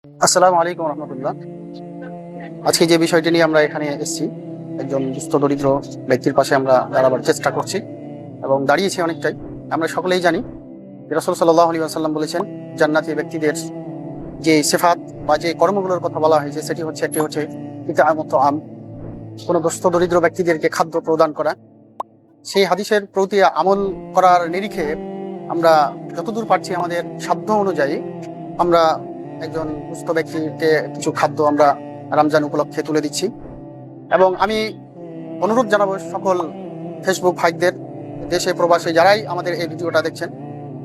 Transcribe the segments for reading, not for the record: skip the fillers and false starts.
আসসালামু আলাইকুম রহমতুল্লাহ। আজকে যে বিষয়টি নিয়ে আমরা এখানে এসেছি, একজন দুস্থ দরিদ্র ব্যক্তির পাশে আমরা দাঁড়াবার চেষ্টা করছি এবং দাঁড়িয়েছি অনেকটাই। আমরা সকলেই জানি যে রাসূল সাল্লাল্লাহু আলাইহি ওয়াসাল্লাম বলেছেন, জান্নাতি ব্যক্তিদের যে সিফাত বা যে কর্মগুলোর কথা বলা হয়েছে সেটি হচ্ছে একটি হচ্ছে ইতআমুত আম, কোনো দুস্থ দরিদ্র ব্যক্তিদেরকে খাদ্য প্রদান করা। সেই হাদিসের প্রতি আমল করার নিরিখে আমরা যতদূর পারছি আমাদের সাধ্য অনুযায়ী আমরা একজন সুস্থ ব্যক্তিকে কিছু খাদ্য আমরা রমজান উপলক্ষে তুলে দিচ্ছি। এবং আমি অনুরোধ জানাবো সকল ফেসবুক ভাইদের, দেশে প্রবাসে যারাই আমাদের এই ভিডিওটা দেখছেন,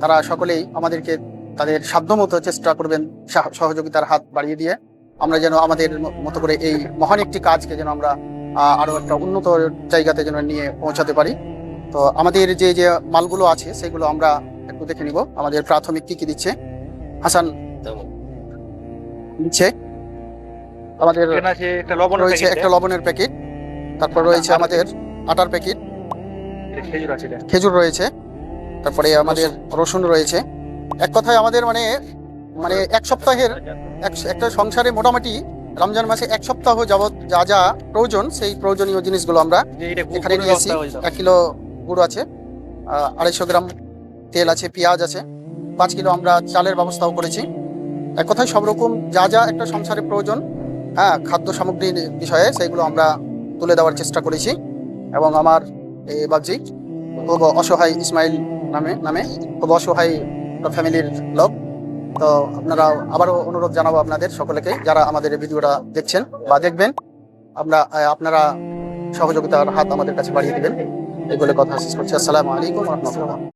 তারা সকলেই আমাদেরকে তাদের সাধ্যমতো চেষ্টা করবেন সহযোগিতার হাত বাড়িয়ে দিয়ে আমরা যেন আমাদের মতো করে এই মহান একটি কাজকে যেন আমরা আরো একটা উন্নত জায়গাতে যেন নিয়ে পৌঁছাতে পারি। তো আমাদের যে যে মালগুলো আছে সেগুলো আমরা একটু দেখে নিব। আমাদের প্রাথমিক কি কি দিচ্ছে হাসান দিচ্ছে। আমাদের রয়েছে একটা লবণের প্যাকেট, তারপর রয়েছে আমাদের আটার প্যাকেট, খেজুর রয়েছে, তারপরে আমাদের রসুন রয়েছে। এক কথায় আমাদের মানে মানে এক সপ্তাহের একটা সংসারে মোটামুটি রমজান মাসে এক সপ্তাহ যাবৎ যা যা প্রয়োজন সেই প্রয়োজনীয় জিনিসগুলো আমরা এখানে নিয়েছি। 1 কিলো গুড় আছে, 250 গ্রাম তেল আছে, পেঁয়াজ আছে, 5 কিলো আমরা চালের ব্যবস্থাও করেছি। এক কথায় সব রকম যা যা একটা সংসারে প্রয়োজন, খাদ্য সামগ্রীর বিষয়ে সেইগুলো আমরা তুলে দেওয়ার চেষ্টা করেছি। এবং আমার এই বাবজি খুব অসহায়, ইসমাইল নামে খুব অসহায় ফ্যামিলির লোক। তো আপনারা আবারও অনুরোধ জানাবো আপনাদের সকলকে, যারা আমাদের এই ভিডিওটা দেখছেন বা দেখবেন, আপনারা সহযোগিতার হাত আমাদের কাছে বাড়িয়ে দিবেন। এই বলে কথা শেষ করছি। আসসালামু আলাইকুম রহমতুল্লাহ।